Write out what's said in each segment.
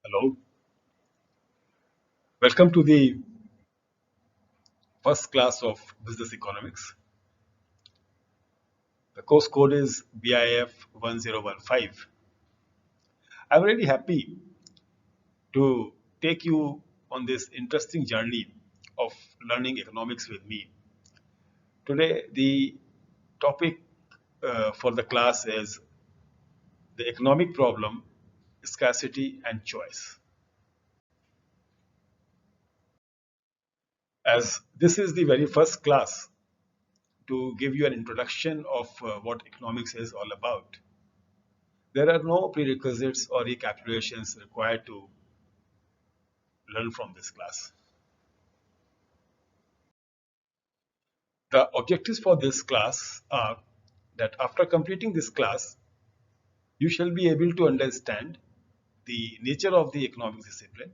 Hello, welcome to the first class of business economics. The course code is BIAF1015. I'm really happy to take you on this interesting journey of learning economics with me. Today, the topic for the class is the economic problem, scarcity, and choice. As this is the very first class to give you an introduction of what economics is all about. There are no prerequisites or recapitulations required to learn from this class. The objectives for this class are that after completing this class, you shall be able to understand the nature of the economic discipline,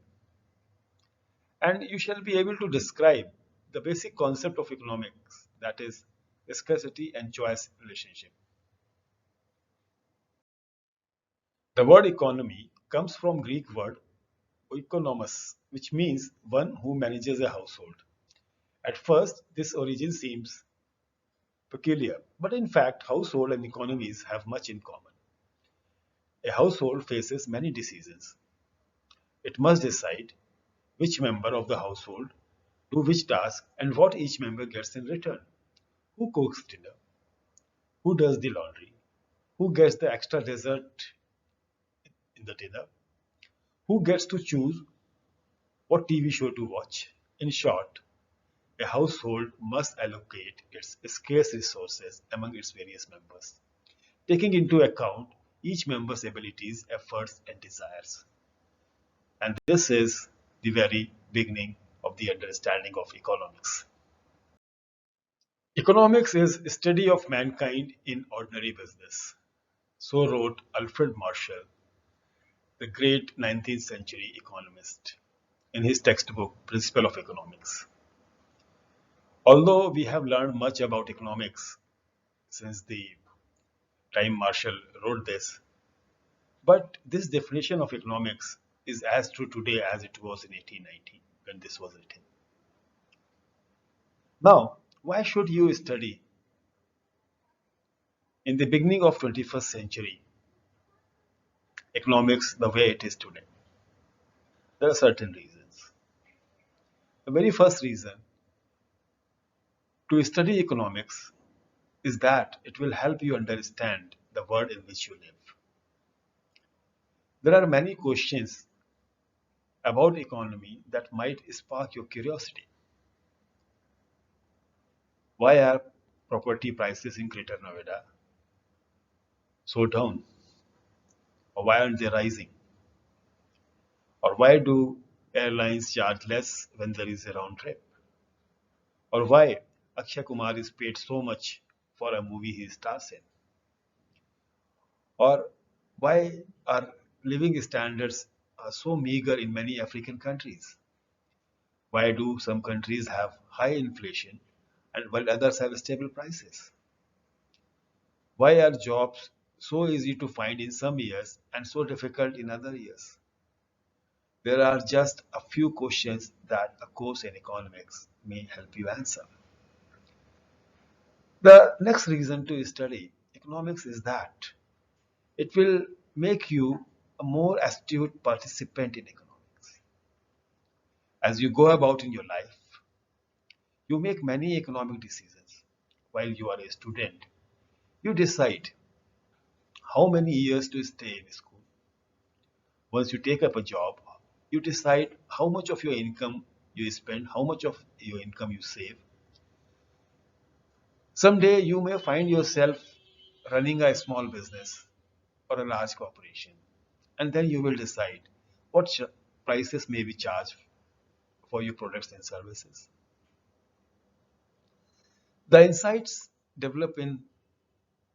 and you shall be able to describe the basic concept of economics, that is scarcity and choice relationship. The word economy comes from Greek word oikonomos, which means one who manages a household. At first, this origin seems peculiar, but in fact, household and economies have much in common. A household faces many decisions. It must decide which member of the household do which task and what each member gets in return. Who cooks dinner? Who does the laundry? Who gets the extra dessert in the dinner? Who gets to choose what TV show to watch? In short, a household must allocate its scarce resources among its various members, taking into account each member's abilities, efforts, and desires. And this is the very beginning of the understanding of economics. Economics is study of mankind in ordinary business. So wrote Alfred Marshall, the great 19th century economist, in his textbook Principle of Economics. Although we have learned much about economics since the time Marshall wrote this, but this definition of economics is as true today as it was in 1890 when this was written. Now, why should you study in the beginning of 21st century economics the way it is today? There are certain reasons. The very first reason to study economics is that it will help you understand the world in which you live. There are many questions about economy that might spark your curiosity. Why are property prices in Greater Noida so down? Or why aren't they rising? Or why do airlines charge less when there is a round trip? Or why Akshay Kumar is paid so much for a movie he stars in? Or why are living standards so meager in many African countries? Why do some countries have high inflation and while others have stable prices? Why are jobs so easy to find in some years and so difficult in other years? There are just a few questions that a course in economics may help you answer. The next reason to study economics is that it will make you a more astute participant in economics. As you go about in your life, you make many economic decisions. While you are a student, you decide how many years to stay in school. Once you take up a job, you decide how much of your income you spend, how much of your income you save. Someday you may find yourself running a small business or a large corporation, and then you will decide what prices may be charged for your products and services. The insights developed in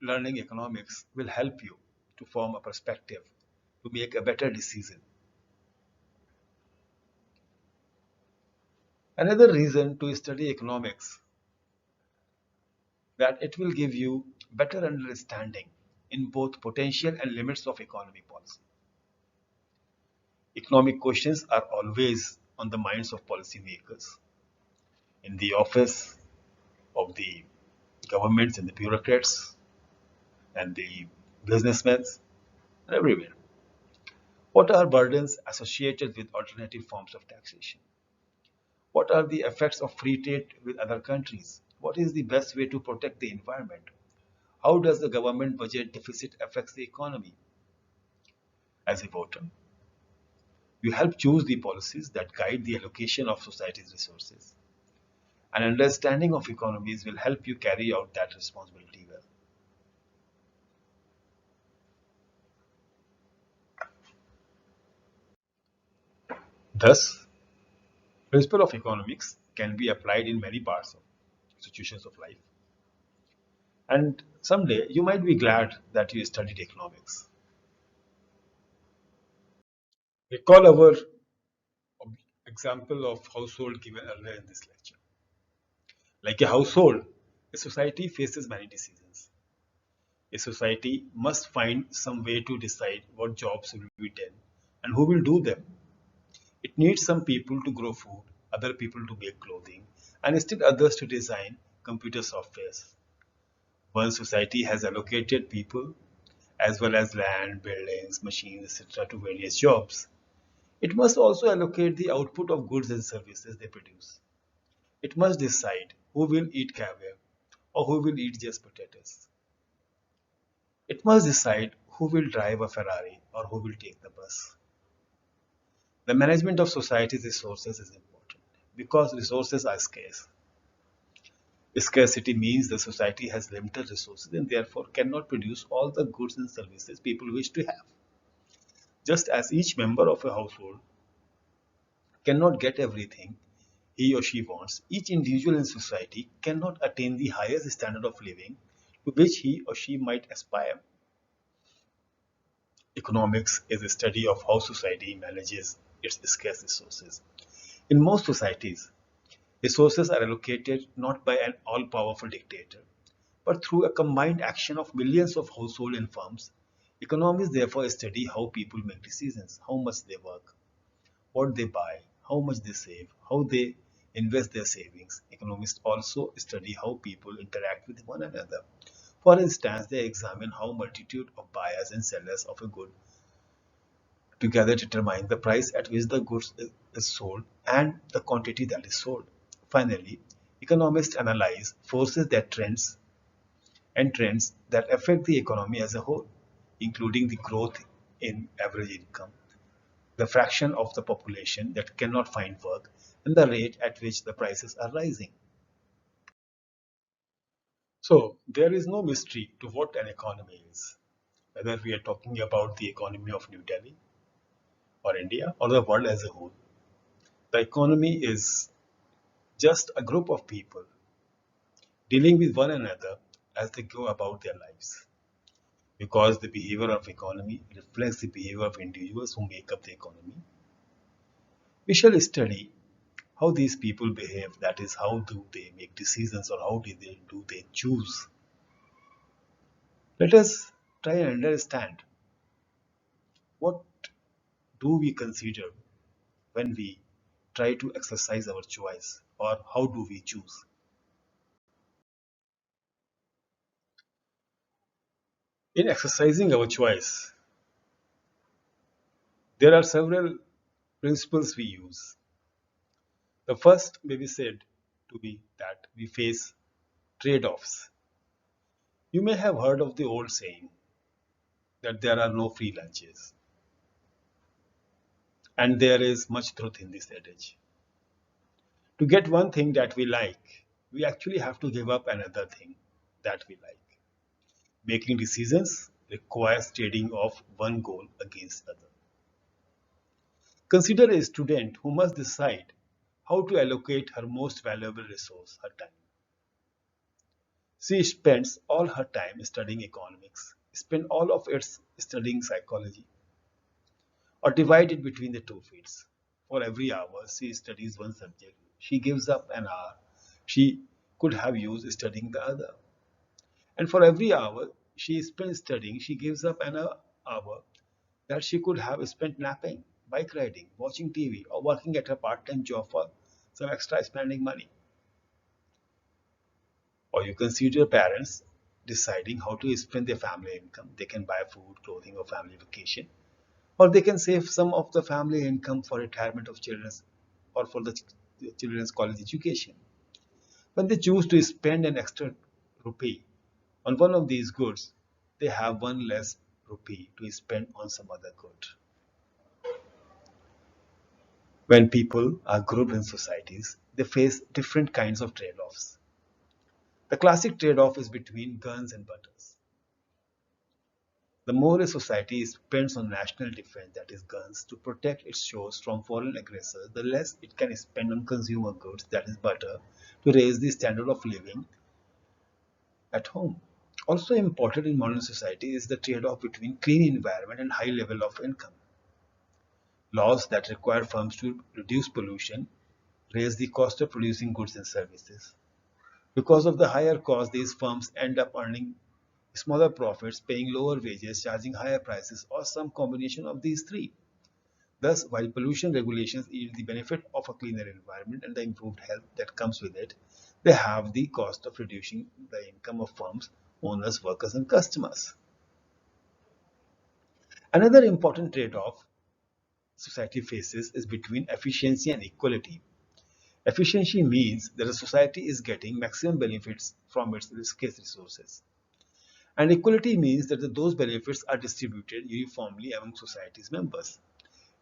learning economics will help you to form a perspective to make a better decision. Another reason to study economics that it will give you better understanding in both potential and limits of economy policy. Economic questions are always on the minds of policymakers, in the office of the governments and the bureaucrats and the businessmen and everywhere. What are burdens associated with alternative forms of taxation? What are the effects of free trade with other countries? What is the best way to protect the environment? How does the government budget deficit affect the economy? As a voter, you help choose the policies that guide the allocation of society's resources. An understanding of economies will help you carry out that responsibility well. Thus, principle of economics can be applied in many parts of situations of life. And someday you might be glad that you studied economics. Recall our example of household given earlier in this lecture. Like a household, a society faces many decisions. A society must find some way to decide what jobs will be done and who will do them. It needs some people to grow food, other people to make clothing, and still others to design computer softwares. One society has allocated people as well as land, buildings, machines, etc. to various jobs. It must also allocate the output of goods and services they produce. It must decide who will eat caviar or who will eat just potatoes. It must decide who will drive a Ferrari or who will take the bus. The management of society's resources is important because resources are scarce. Scarcity means the society has limited resources and therefore cannot produce all the goods and services people wish to have. Just as each member of a household cannot get everything he or she wants, each individual in society cannot attain the highest standard of living to which he or she might aspire. Economics is a study of how society manages its scarce resources. In most societies, resources are allocated not by an all powerful dictator, but through a combined action of millions of households and firms. Economists therefore study how people make decisions, how much they work, what they buy, how much they save, how they invest their savings. Economists also study how people interact with one another. For instance, they examine how multitude of buyers and sellers of a good together determine the price at which the goods is sold and the quantity that is sold. Finally, economists analyze forces that trends that affect the economy as a whole, including the growth in average income, the fraction of the population that cannot find work, and the rate at which the prices are rising. So, there is no mystery to what an economy is, whether we are talking about the economy of New Delhi or India or the world as a whole. The economy is just a group of people dealing with one another as they go about their lives. Because the behavior of economy reflects the behavior of individuals who make up the economy, we shall study how these people behave, that is, how do they make decisions or how do they choose. Let us try and understand what do we consider when we try to exercise our choice or how do we choose. In exercising our choice, there are several principles we use. The first may be said to be that we face trade-offs. You may have heard of the old saying that there are no free lunches, and there is much truth in this adage. To get one thing that we like, we actually have to give up another thing that we like. Making decisions requires trading off one goal against other. Consider a student who must decide how to allocate her most valuable resource, her time. She spends all her time studying economics, spend all of it studying psychology, or divide it between the two fields. For every hour she studies one subject, she gives up an hour she could have used studying the other. And for every hour she spends studying, she gives up an hour that she could have spent napping. bike riding, watching TV, or working at a part-time job for some extra spending money. Or you can see your parents deciding how to spend their family income. They can buy food, clothing, or family vacation. Or they can save some of the family income for retirement of children or for the children's college education. When they choose to spend an extra rupee on one of these goods, they have one less rupee to spend on some other good. When people are grouped in societies, they face different kinds of trade offs. The classic trade off is between guns and butters. The more a society spends on national defense, that is, guns, to protect its shores from foreign aggressors, the less it can spend on consumer goods, that is, butter, to raise the standard of living at home. Also important in modern society is the trade-off between clean environment and high level of income. Laws that require firms to reduce pollution raise the cost of producing goods and services. Because of the higher cost, these firms end up earning smaller profits, paying lower wages, charging higher prices, or some combination of these three. Thus, while pollution regulations yield the benefit of a cleaner environment and the improved health that comes with it, they have the cost of reducing the income of firms, owners, workers, and customers. Another important trade-off society faces is between efficiency and equality. Efficiency means that a society is getting maximum benefits from its scarce resources. And equality means that those benefits are distributed uniformly among society's members.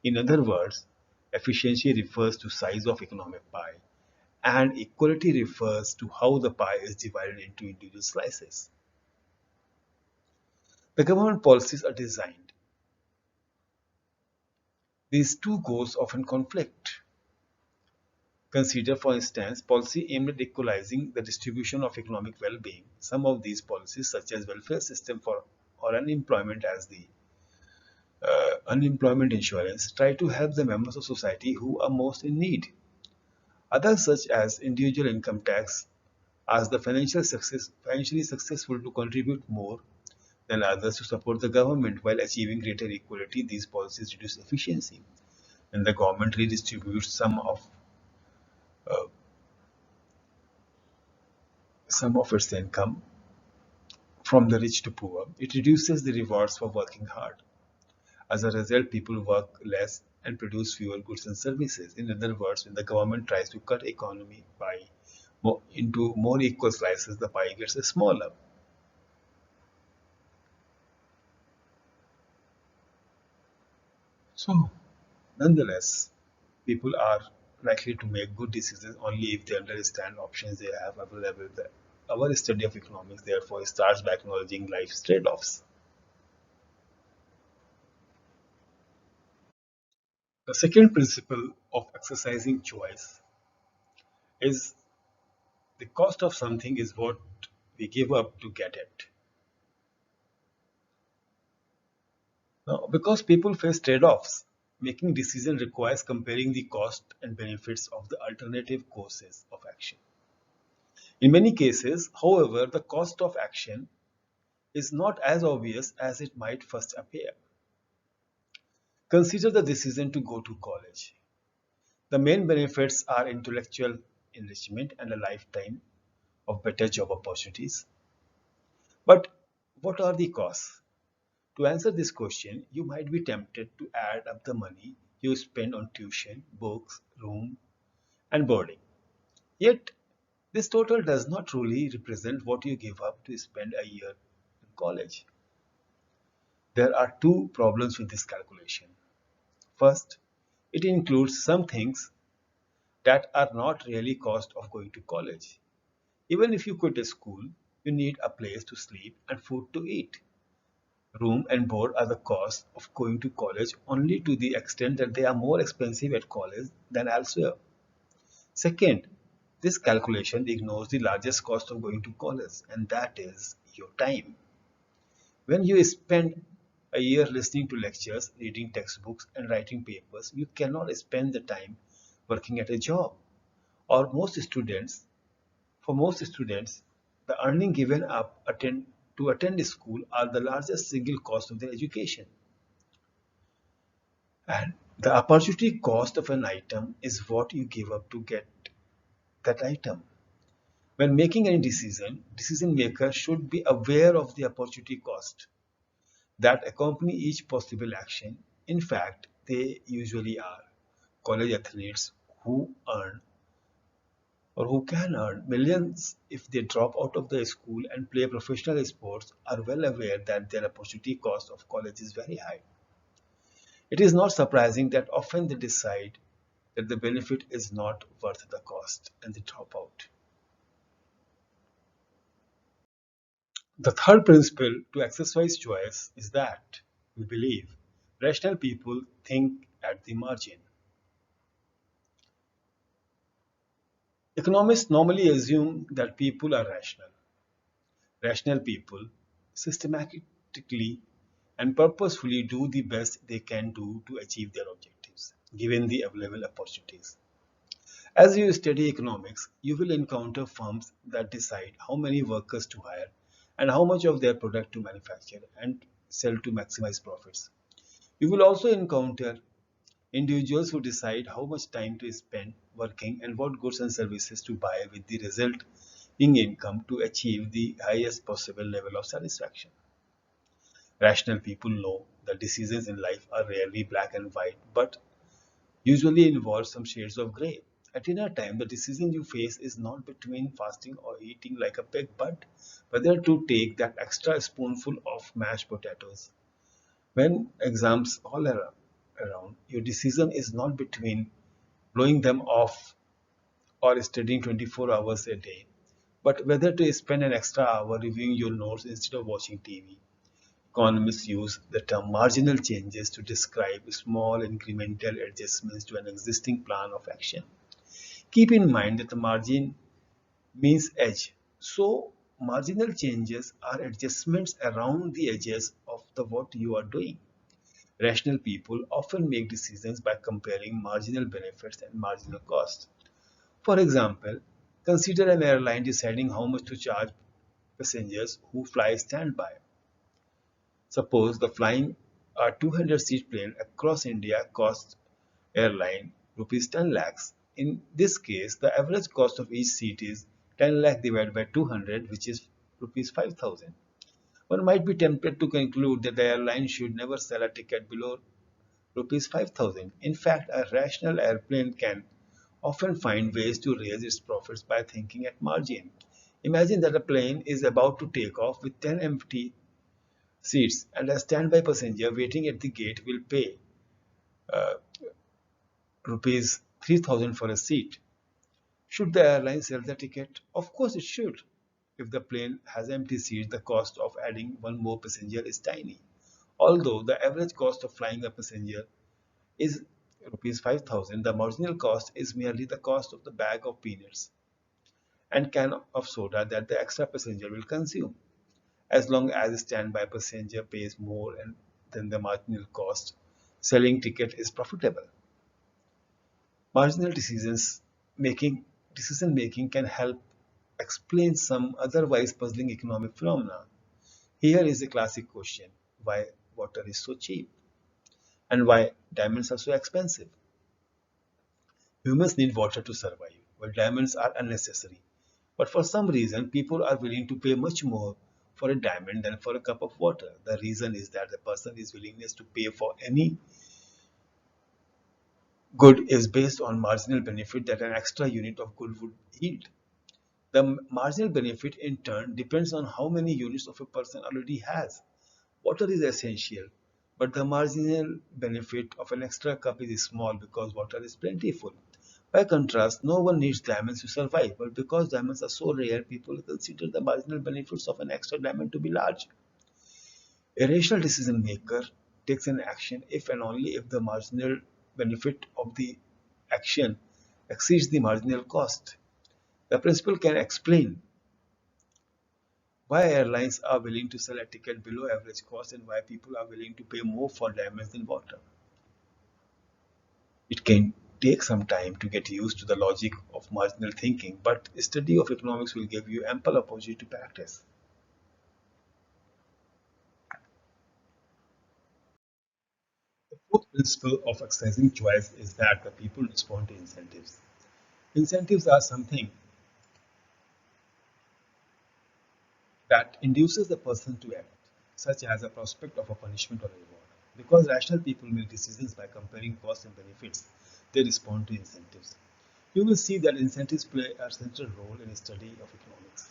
In other words, efficiency refers to size of economic pie, and equality refers to how the pie is divided into individual slices. The government policies are designed. These two goals often conflict. Consider, for instance, policy aimed at equalizing the distribution of economic well-being. Some of these policies, such as welfare system for or unemployment as the unemployment insurance, try to help the members of society who are most in need. Others, such as individual income tax, ask the financially successful to contribute more than others to support the government while achieving greater equality. These policies reduce efficiency, and the government redistributes uh, some of its income from the rich to poor. It reduces the rewards for working hard. As a result, people work less and produce fewer goods and services. In other words, when the government tries to cut economy pie into more equal slices, the pie gets smaller. So, nonetheless, people are likely to make good decisions only if they understand options they have available. Our study of economics, therefore, starts by acknowledging life's trade-offs. The second principle of exercising choice is the cost of something is what we give up to get it. Now, because people face trade-offs, making decision requires comparing the cost and benefits of the alternative courses of action. In many cases, however, the cost of action is not as obvious as it might first appear. Consider the decision to go to college. The main benefits are intellectual enrichment and a lifetime of better job opportunities. But what are the costs? To answer this question, you might be tempted to add up the money you spend on tuition, books, room, and boarding. Yet, this total does not truly represent what you give up to spend a year in college. There are two problems with this calculation. First, it includes some things that are not really cost of going to college. Even if you quit a school, you need a place to sleep and food to eat. Room and board are the costs of going to college only to the extent that they are more expensive at college than elsewhere. Second, this calculation ignores the largest cost of going to college, and that is your time. When you spend a year listening to lectures, reading textbooks, and writing papers, you cannot spend the time working at a job. Or for most students, the earning given up to attend school are the largest single cost of their education. And The opportunity cost of an item is what you give up to get that item. When making any decision, decision makers should be aware of the opportunity cost that accompany each possible action. In fact, they usually are. College athletes who earn or who can earn millions if they drop out of the school and play professional sports are well aware that their opportunity cost of college is very high. It is not surprising that often they decide that the benefit is not worth the cost and they drop out. The third principle to exercise choice is that we believe rational people think at the margin. Economists normally assume that people are rational. Rational people systematically and purposefully do the best they can do to achieve their objectives, given the available opportunities. As you study economics, you will encounter firms that decide how many workers to hire and how much of their product to manufacture and sell to maximize profits. You will also encounter individuals who decide how much time to spend working and what goods and services to buy with the resulting income to achieve the highest possible level of satisfaction. Rational people know that decisions in life are rarely black and white, but usually involve some shades of gray. At dinner time, the decision you face is not between fasting or eating like a pig, but whether to take that extra spoonful of mashed potatoes. When exams all are around, your decision is not between blowing them off or studying 24 hours a day, but whether to spend an extra hour reviewing your notes instead of watching TV. Economists use the term marginal changes to describe small incremental adjustments to an existing plan of action. Keep in mind that the margin means edge. So, marginal changes are adjustments around the edges of the what you are doing. Rational people often make decisions by comparing marginal benefits and marginal costs. For example, consider an airline deciding how much to charge passengers who fly standby. Suppose the flying a 200-seat plane across India costs airline rupees 10 lakhs. In this case, the average cost of each seat is 10 lakh divided by 200, which is rupees 5,000. One might be tempted to conclude that the airline should never sell a ticket below rupees 5,000. In fact, a rational airplane can often find ways to raise its profits by thinking at margin. Imagine that a plane is about to take off with 10 empty seats and a standby passenger waiting at the gate will pay uh, rupees 3,000 for a seat. Should the airline sell the ticket? Of course it should. If the plane has empty seats, the cost of adding one more passenger is tiny. Although the average cost of flying a passenger is rupees 5,000, the marginal cost is merely the cost of the bag of peanuts and can of soda that the extra passenger will consume. As long as the standby passenger pays more than the marginal cost, selling ticket is profitable. Marginal decision making can help explain some otherwise puzzling economic phenomena. Here is a classic question: why water is so cheap and why diamonds are so expensive? Humans need water to survive, while diamonds are unnecessary. But for some reason, people are willing to pay much more for a diamond than for a cup of water. The reason is that the person's willingness to pay for any good is based on marginal benefit that an extra unit of good would yield. The marginal benefit in turn depends on how many units of a person already has. Water is essential, but the marginal benefit of an extra cup is small because water is plentiful. By contrast, no one needs diamonds to survive, but because diamonds are so rare, people consider the marginal benefits of an extra diamond to be large. A rational decision maker takes an action if and only if the marginal benefit of the action exceeds the marginal cost. The principle can explain why airlines are willing to sell a ticket below average cost and why people are willing to pay more for diamonds than water. It can take some time to get used to the logic of marginal thinking, but a study of economics will give you ample opportunity to practice. Fourth principle of exercising choice is that the people respond to incentives. Incentives are something that induces the person to act, such as a prospect of a punishment or a reward. Because rational people make decisions by comparing costs and benefits, they respond to incentives. You will see that incentives play a central role in the study of economics.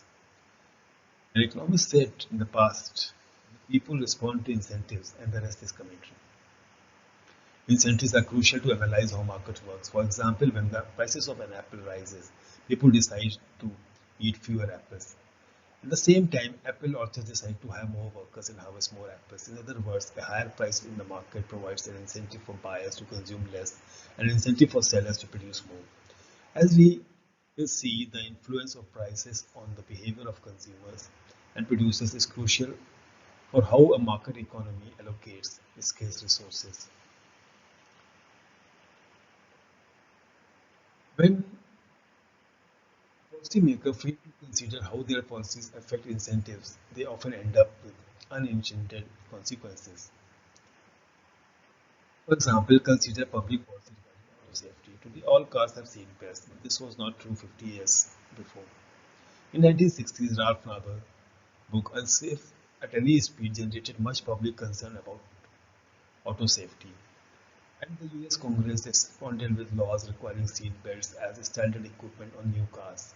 An economist said in the past, people respond to incentives and the rest is commentary. Incentives are crucial to analyze how market works. For example, when the prices of an apple rises, people decide to eat fewer apples. At the same time, apple orchards decide to have more workers and harvest more apples. In other words, a higher price in the market provides an incentive for buyers to consume less and an incentive for sellers to produce more. As we will see, the influence of prices on the behavior of consumers and producers is crucial for how a market economy allocates scarce resources. When policymakers fail to consider how their policies affect incentives, they often end up with unintended consequences. For example, consider public policy regarding auto safety. Today, all cars have seat belts, but this was not true 50 years before. In 1960s, Ralph Nader's book Unsafe at Any Speed generated much public concern about auto safety. And the US Congress responded with laws requiring seat belts as standard equipment on new cars.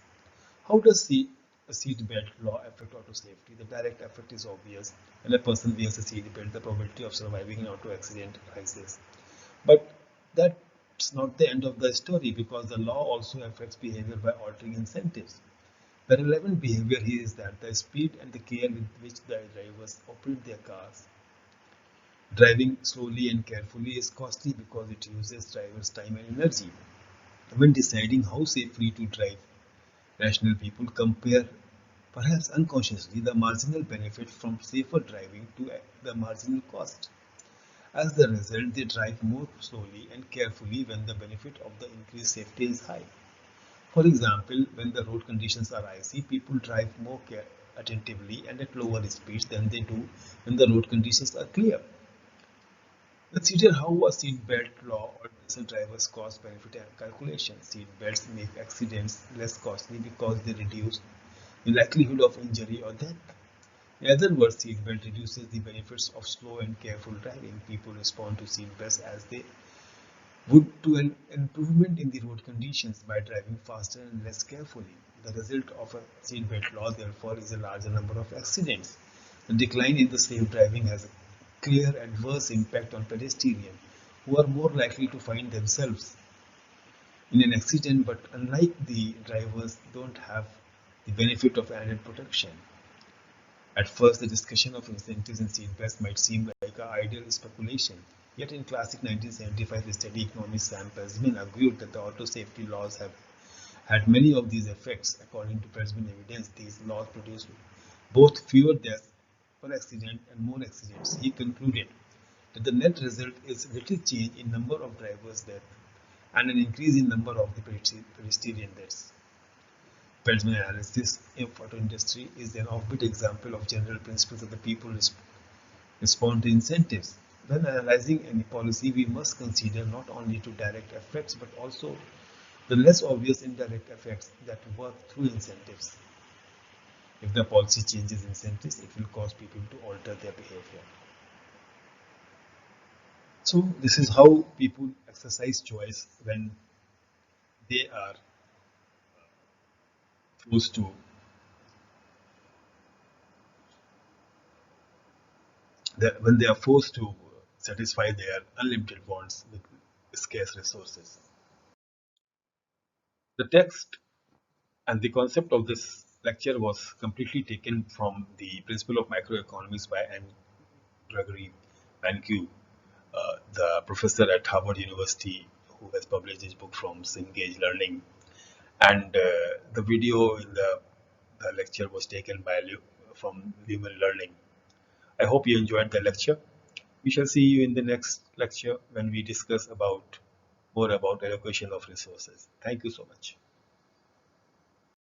How does the seat belt law affect auto safety? The direct effect is obvious. When a person wears a seat belt, the probability of surviving an auto accident rises. But that's not the end of the story because the law also affects behavior by altering incentives. The relevant behavior here is that the speed and the care with which the drivers operate their cars. Driving slowly and carefully is costly because it uses drivers' time and energy. When deciding how safely to drive, rational people compare, perhaps unconsciously, the marginal benefit from safer driving to the marginal cost. As the result, they drive more slowly and carefully when the benefit of the increased safety is high. For example, when the road conditions are icy, people drive more attentively and at lower speeds than they do when the road conditions are clear. Consider how a seat belt law alters a driver's cost benefit calculation. Seat belts make accidents less costly because they reduce the likelihood of injury or death. In other words, seat belt reduces the benefits of slow and careful driving. People respond to seat belts as they would to an improvement in the road conditions by driving faster and less carefully. The result of a seatbelt law, therefore, is a larger number of accidents. The decline in the safe driving has a clear adverse impact on pedestrians, who are more likely to find themselves in an accident, but unlike the drivers, don't have the benefit of added protection. At first, the discussion of incentives in seatbelts might seem like an ideal speculation. Yet in classic 1975 study, economist Sam Perelman argued that the auto safety laws have had many of these effects. According to Perelman evidence, these laws produce both fewer deaths per accident and more accidents. He concluded that the net result is little change in number of drivers' deaths and an increase in number of the pedestrian deaths. Perelman analysis in auto industry is an offbeat example of general principles that the people respond to incentives. When analyzing any policy, we must consider not only to direct effects but also the less obvious indirect effects that work through incentives. If the policy changes incentives, it will cause people to alter their behavior. So this is how people exercise choice when they are forced to when they are forced to satisfy their unlimited wants with scarce resources. The text and the concept of this lecture was completely taken from the Principle of Microeconomics by N. Gregory Mankiw, the professor at Harvard University who has published this book from Engage Learning. And the video in the lecture was taken by from Lumen Learning. I hope you enjoyed the lecture. We shall see you in the next lecture when we discuss about more about allocation of resources. Thank you so much.